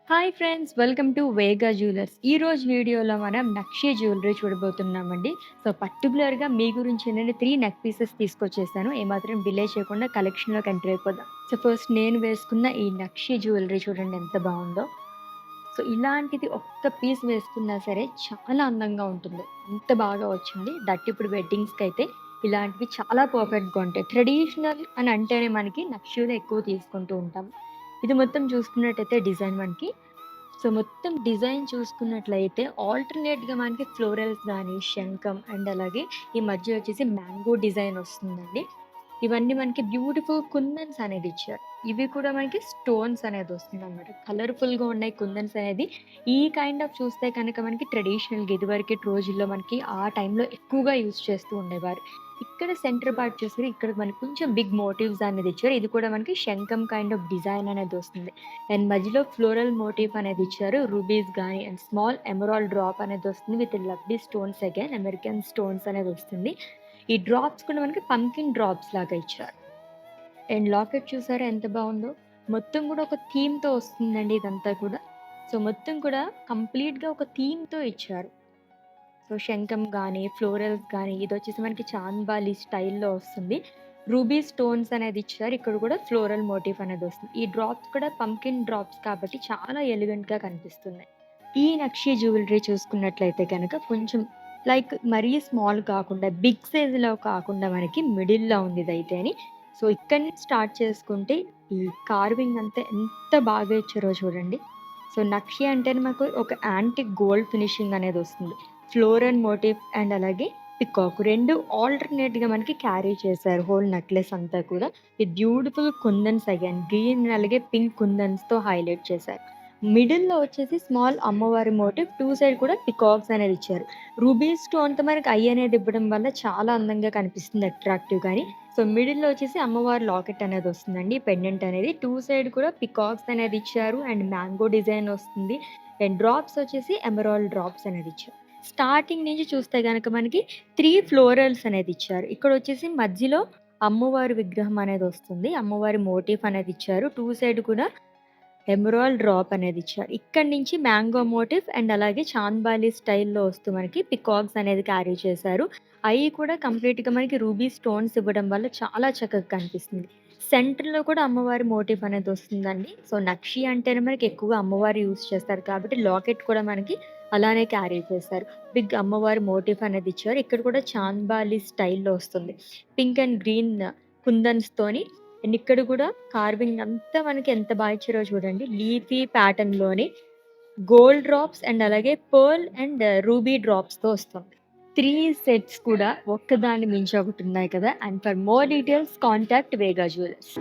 Hi friends! Welcome to Vega jewellers. ఈరోజు వీడియోలో మనం నక్షి జ్యువెలరీ చూడబోతున్నామండి. సో, పర్టిక్యులర్‌గా మీ గురించి నేను 3 నెక్ పీసెస్ తీసుకొచ్చేసాను. ఏమాత్రం డిలే చేయకుండా కలెక్షన్‌లోకి ఎంటర్ అయిపోదాం. సో, ఫస్ట్ నేను వేసుకున్న ఈ నక్షి జ్యువెలరీ చూడండి ఎంత బావుందో. సో, ఇలాంటిది ఒక్క పీస్ వేసుకున్నా సరే చాలా అందంగా ఉంటుంది. అంత బాగా వచ్చింది. దట్ ఇప్పుడు వెడ్డింగ్స్‌కైతే ఇలాంటివి చాలా పర్ఫెక్ట్‌గా ఉంటాయి. ట్రెడిషనల్ అని అంటేనే మనకి నక్షిలో ఎక్కువ తీసుకుంటూ ఉంటాం. ఇది మొత్తం చూసుకున్నట్టయితే డిజైన్ మనకి సో, మొత్తం డిజైన్ చూసుకున్నట్లయితే ఆల్టర్‌నేట్‌గా మనకి ఫ్లోరల్స్ గానీ, శంఖం అండ్ అలాగే ఈ మధ్య వచ్చేసి మ్యాంగో డిజైన్ వస్తుందండి. ఇవన్నీ మనకి బ్యూటిఫుల్ కుందన్స్ అనేది ఇచ్చారు. ఇవి కూడా మనకి స్టోన్స్ అనేది వస్తుందన్నమాట. కలర్‌ఫుల్‌గా ఉన్నాయి కుందన్స్ అనేది. ఈ కైండ్ ఆఫ్ చూస్తే కనుక మనకి ట్రెడిషనల్‌గా ఇదివరకటి రోజుల్లో మనకి ఆ టైంలో ఎక్కువగా యూజ్ చేస్తూ ఉండేవారు. ఇక్కడ సెంటర్ పార్ట్ చూసారు ఇక్కడ మనకి కొంచెం బిగ్ మోటివ్స్ అనేది ఇచ్చారు. ఇది కూడా మనకి శంఖం కైండ్ ఆఫ్ డిజైన్ అనేది వస్తుంది. అండ్ మధ్యలో ఫ్లోరల్ మోటివ్ అనేది ఇచ్చారు. రూబీస్ గాని అండ్ స్మాల్ ఎమరాల్డ్ డ్రాప్ అనేది వస్తుంది. With lovely stones again American stones అనేది వస్తుంది. ఈ డ్రాప్స్ కూడా మనకి పంకిన్ డ్రాప్స్ లాగా ఇచ్చారు. అండ్ లాకెట్ చూసారా ఎంత బావుందో? మొత్తం కూడా ఒక థీమ్‌తో వస్తుందండి ఇదంతా కూడా. సో, మొత్తం కూడా కంప్లీట్‌గా ఒక థీమ్‌తో ఇచ్చారు. సో, శంఖం గానీ, ఫ్లోరల్స్ గానీ ఇదొచ్చేసి మనకి చాంద్బాలి స్టైల్‌లో వస్తుంది. రూబీ స్టోన్స్ అనేది ఇచ్చారు. ఇక్కడ కూడా ఫ్లోరల్ మోటిఫ్ అనేది వస్తుంది. ఈ డ్రాప్స్ కూడా పంకిన్ డ్రాప్స్ కాబట్టి చాలా ఎలిగెంట్‌గా కనిపిస్తున్నాయి. ఈ నక్షి జ్యువెలరీ చూసుకున్నట్లయితే గనక కొంచెం లైక్ మరీ స్మాల్ కాకుండా, బిగ్ సైజ్‌లో కాకుండా మనకి మిడిల్‌లో ఉంది ఇదైతేని. సో, ఇక్కడి నుంచి స్టార్ట్ చేసుకుంటే ఈ కార్వింగ్ అంతా ఎంత బాగా ఇచ్చారో చూడండి. సో, నక్షి అంటేనే మనకు ఒక యాంటిక్ గోల్డ్ ఫినిషింగ్ అనేది వస్తుంది. ఫ్లోరల్ మోటిఫ్ అండ్ అలాగే పికాక్ 2 ఆల్టర్‌నేట్‌గా మనకి క్యారీ చేశారు హోల్ నెక్లెస్ అంతా కూడా. With beautiful kundans again green అలాగే పింక్ కుందన్స్‌తో హైలైట్ చేశారు. మిడిల్‌లో వచ్చేసి స్మాల్ అమ్మవారి మోటివ్ 2 సైడ్ కూడా పికాక్స్ అనేది ఇచ్చారు. రూబీ స్టోన్‌తో మనకి ఐ అనేది ఇవ్వడం వల్ల చాలా అందంగా కనిపిస్తుంది అట్రాక్టివ్‌గాని. సో, మిడిల్‌లో వచ్చేసి అమ్మవారి లాకెట్ అనేది వస్తుందండి. పెండెంట్ అనేది 2 సైడ్ కూడా పికాక్స్ అనేది ఇచ్చారు. అండ్ మ్యాంగో డిజైన్ వస్తుంది. అండ్ డ్రాప్స్ వచ్చేసి ఎమరాల్డ్ డ్రాప్స్ అనేది ఇచ్చారు. స్టార్టింగ్ నుంచి చూస్తే గనక మనకి 3 ఫ్లోరల్స్ అనేది ఇచ్చారు. ఇక్కడొచ్చేసి మధ్యలో అమ్మవారి విగ్రహం అనేది వస్తుంది. అమ్మవారి మోటిఫ్ అనేది ఇచ్చారు. 2 సైడ్ కూడా ఎమరాల్డ్ డ్రాప్ అనేది ఇచ్చారు. ఇక్కడి నుంచి మ్యాంగో మోటిఫ్ అండ్ అలాగే చాంద్బాలి స్టైల్‌లో వస్తూ మనకి పికాక్స్ అనేది క్యారీ చేశారు. అయి కూడా కంప్లీట్‌గా మనకి రూబీ స్టోన్స్ ఇవ్వడం వల్ల చాలా చక్కగా కనిపిస్తుంది. సెంటర్‌లో కూడా అమ్మవారి మోటిఫ్ అనేది వస్తుందండి. సో, నక్షి అంటేనే మనకి ఎక్కువగా అమ్మవారు యూజ్ చేస్తారు కాబట్టి లాకెట్ కూడా మనకి అలానే క్యారీ చేశారు. బిగ్ అమ్మవారి మోటిఫ్ అనేది ఇచ్చారు. ఇక్కడ కూడా చాంద్బాలి స్టైల్‌లో వస్తుంది. పింక్ అండ్ గ్రీన్ కుందన్స్‌తోని అండ్ ఇక్కడ కూడా కార్వింగ్ అంతా మనకి ఎంత బాగా ఇచ్చారో చూడండి. లీఫీ ప్యాటర్న్‌లోని గోల్డ్ డ్రాప్స్ అండ్ అలాగే పర్ల్ అండ్ రూబీ డ్రాప్స్‌తో వస్తుంది. 3 సెట్స్ కూడా ఒక్కదాన్ని మించి ఒకటి ఉన్నాయి కదా! And for more details contact Vega jewellers.